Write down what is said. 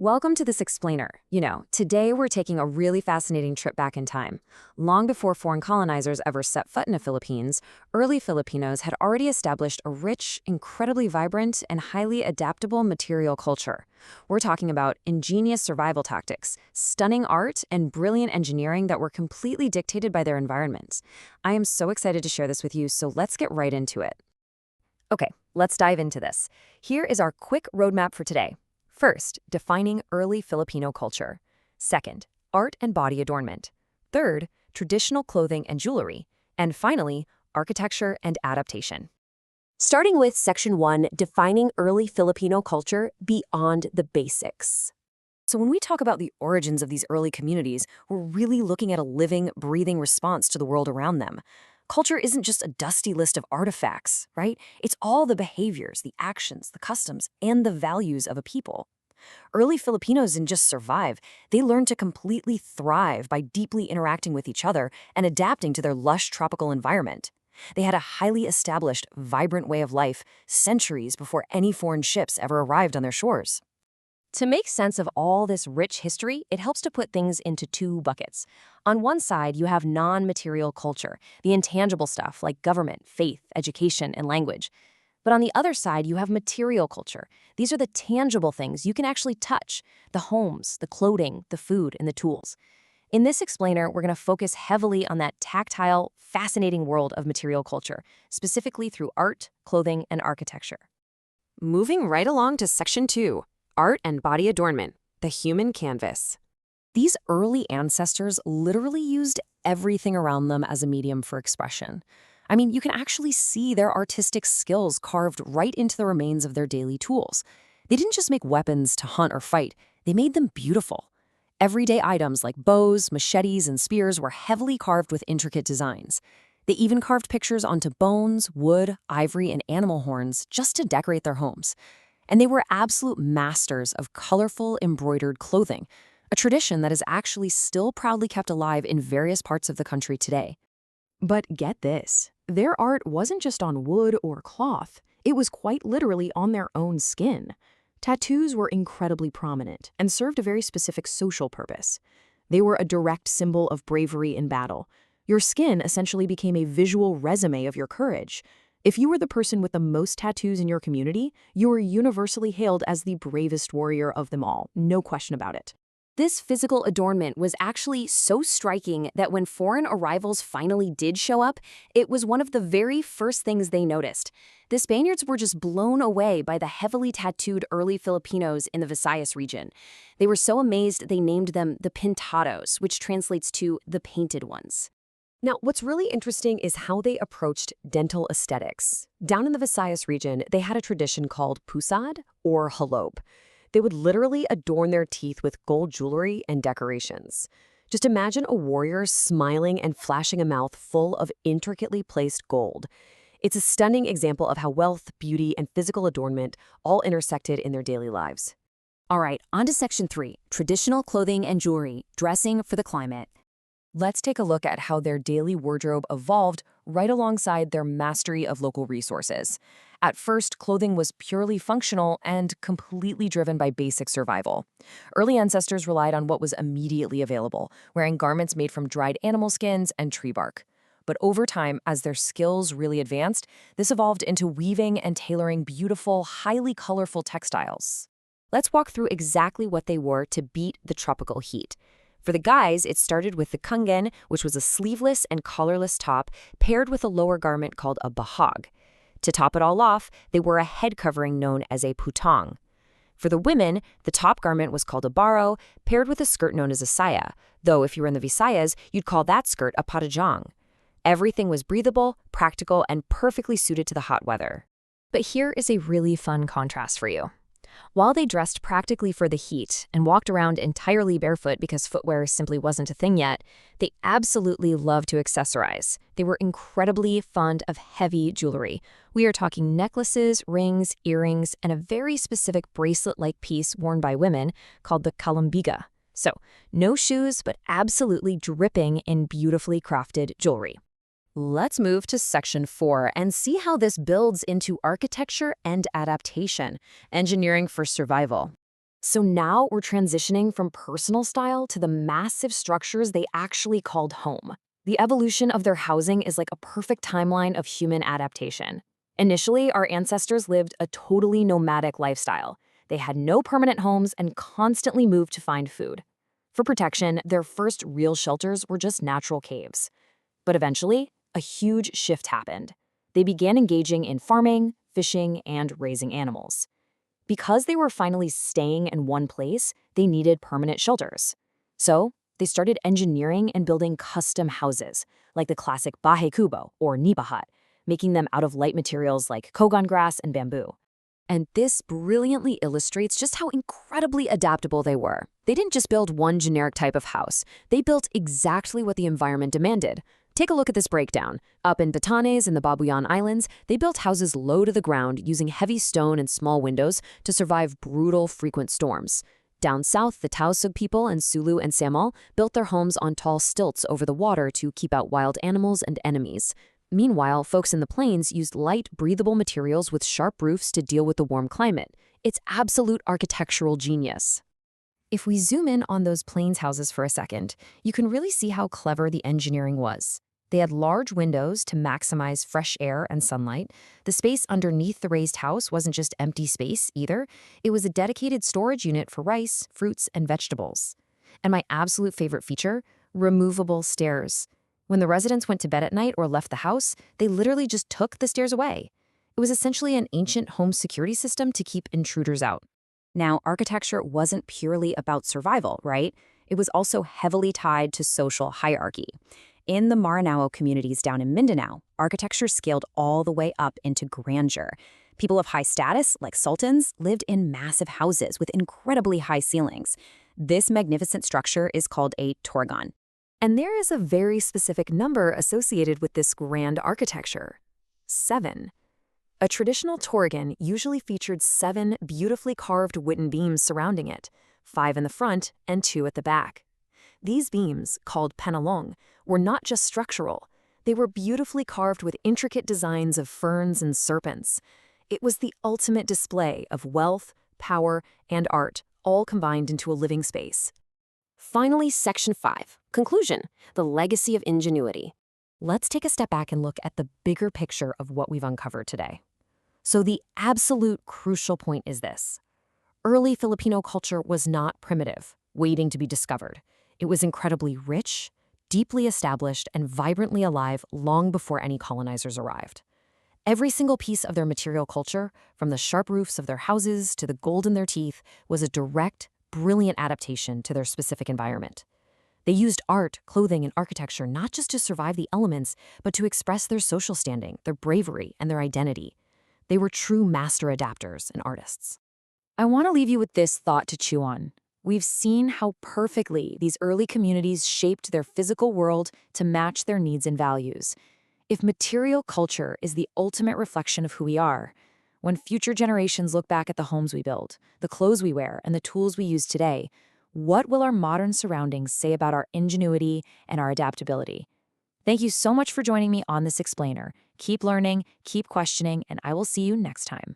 Welcome to this explainer. Today we're taking a really fascinating trip back in time. Long before foreign colonizers ever set foot in the Philippines, early Filipinos had already established a rich, incredibly vibrant, and highly adaptable material culture. We're talking about ingenious survival tactics, stunning art, and brilliant engineering that were completely dictated by their environment. I am so excited to share this with you, so let's get right into it. Okay, let's dive into this. Here is our quick roadmap for today. First, defining early Filipino culture. Second, art and body adornment. Third, traditional clothing and jewelry. And finally, architecture and adaptation. Starting with Section 1, defining early Filipino culture beyond the basics. So when we talk about the origins of these early communities, we're really looking at a living, breathing response to the world around them. Culture isn't just a dusty list of artifacts, right? It's all the behaviors, the actions, the customs, and the values of a people. Early Filipinos didn't just survive, they learned to completely thrive by deeply interacting with each other and adapting to their lush tropical environment. They had a highly established, vibrant way of life centuries before any foreign ships ever arrived on their shores. To make sense of all this rich history, it helps to put things into two buckets. On one side, you have non-material culture, the intangible stuff like government, faith, education, and language. But on the other side, you have material culture. These are the tangible things you can actually touch: the homes, the clothing, the food, and the tools. In this explainer, we're going to focus heavily on that tactile, fascinating world of material culture, specifically through art, clothing, and architecture. Moving right along to Section 2. Art and body adornment, the human canvas. These early ancestors literally used everything around them as a medium for expression. I mean, you can actually see their artistic skills carved right into the remains of their daily tools. They didn't just make weapons to hunt or fight, they made them beautiful. Everyday items like bows, machetes, and spears were heavily carved with intricate designs. They even carved pictures onto bones, wood, ivory, and animal horns just to decorate their homes. And they were absolute masters of colorful embroidered clothing, a tradition that is actually still proudly kept alive in various parts of the country today. But get this, their art wasn't just on wood or cloth, it was quite literally on their own skin. Tattoos were incredibly prominent and served a very specific social purpose. They were a direct symbol of bravery in battle. Your skin essentially became a visual resume of your courage. If you were the person with the most tattoos in your community, you were universally hailed as the bravest warrior of them all, no question about it. This physical adornment was actually so striking that when foreign arrivals finally did show up, it was one of the very first things they noticed. The Spaniards were just blown away by the heavily tattooed early Filipinos in the Visayas region. They were so amazed they named them the Pintados, which translates to the painted ones. Now, what's really interesting is how they approached dental aesthetics. Down in the Visayas region, they had a tradition called pusad, or halope. They would literally adorn their teeth with gold jewelry and decorations. Just imagine a warrior smiling and flashing a mouth full of intricately placed gold. It's a stunning example of how wealth, beauty, and physical adornment all intersected in their daily lives. All right, on to Section 3, traditional clothing and jewelry, dressing for the climate. Let's take a look at how their daily wardrobe evolved right alongside their mastery of local resources. At first, clothing was purely functional and completely driven by basic survival. Early ancestors relied on what was immediately available, wearing garments made from dried animal skins and tree bark. But over time, as their skills really advanced, this evolved into weaving and tailoring beautiful, highly colorful textiles. Let's walk through exactly what they wore to beat the tropical heat. For the guys, it started with the kangen, which was a sleeveless and collarless top paired with a lower garment called a bahag. To top it all off, they wore a head covering known as a putong. For the women, the top garment was called a baro, paired with a skirt known as a saya, though if you were in the Visayas, you'd call that skirt a patajang. Everything was breathable, practical, and perfectly suited to the hot weather. But here is a really fun contrast for you. While they dressed practically for the heat and walked around entirely barefoot because footwear simply wasn't a thing yet, they absolutely loved to accessorize. They were incredibly fond of heavy jewelry. We are talking necklaces, rings, earrings, and a very specific bracelet-like piece worn by women called the kalambiga. So, no shoes, but absolutely dripping in beautifully crafted jewelry. Let's move to Section 4 and see how this builds into architecture and adaptation, engineering for survival. So now we're transitioning from personal style to the massive structures they actually called home. The evolution of their housing is like a perfect timeline of human adaptation. Initially, our ancestors lived a totally nomadic lifestyle. They had no permanent homes and constantly moved to find food. For protection, their first real shelters were just natural caves. But eventually, a huge shift happened. They began engaging in farming, fishing, and raising animals. Because they were finally staying in one place, they needed permanent shelters. So, they started engineering and building custom houses, like the classic bahay kubo or nipa hut, making them out of light materials like kogon grass and bamboo. And this brilliantly illustrates just how incredibly adaptable they were. They didn't just build one generic type of house. They built exactly what the environment demanded. Take a look at this breakdown. Up in Batanes in the Babuyan Islands, they built houses low to the ground using heavy stone and small windows to survive brutal, frequent storms. Down south, the Tausug people in Sulu and Samal built their homes on tall stilts over the water to keep out wild animals and enemies. Meanwhile, folks in the plains used light, breathable materials with sharp roofs to deal with the warm climate. It's absolute architectural genius. If we zoom in on those plains houses for a second, you can really see how clever the engineering was. They had large windows to maximize fresh air and sunlight. The space underneath the raised house wasn't just empty space either. It was a dedicated storage unit for rice, fruits, and vegetables. And my absolute favorite feature, removable stairs. When the residents went to bed at night or left the house, they literally just took the stairs away. It was essentially an ancient home security system to keep intruders out. Now, architecture wasn't purely about survival, right? It was also heavily tied to social hierarchy. In the Maranao communities down in Mindanao, architecture scaled all the way up into grandeur. People of high status, like sultans, lived in massive houses with incredibly high ceilings. This magnificent structure is called a torgon. And there is a very specific number associated with this grand architecture: 7. A traditional torgon usually featured 7 beautifully carved wooden beams surrounding it, 5 in the front and 2 at the back. These beams, called penalong, were not just structural. They were beautifully carved with intricate designs of ferns and serpents. It was the ultimate display of wealth, power, and art, all combined into a living space. Finally, Section 5, Conclusion, the legacy of ingenuity. Let's take a step back and look at the bigger picture of what we've uncovered today. So the absolute crucial point is this. Early Filipino culture was not primitive, waiting to be discovered. It was incredibly rich, deeply established, and vibrantly alive long before any colonizers arrived. Every single piece of their material culture, from the sharp roofs of their houses to the gold in their teeth, was a direct, brilliant adaptation to their specific environment. They used art, clothing, and architecture not just to survive the elements, but to express their social standing, their bravery, and their identity. They were true master adapters and artists. I want to leave you with this thought to chew on. We've seen how perfectly these early communities shaped their physical world to match their needs and values. If material culture is the ultimate reflection of who we are, when future generations look back at the homes we build, the clothes we wear, and the tools we use today, what will our modern surroundings say about our ingenuity and our adaptability? Thank you so much for joining me on this explainer. Keep learning, keep questioning, and I will see you next time.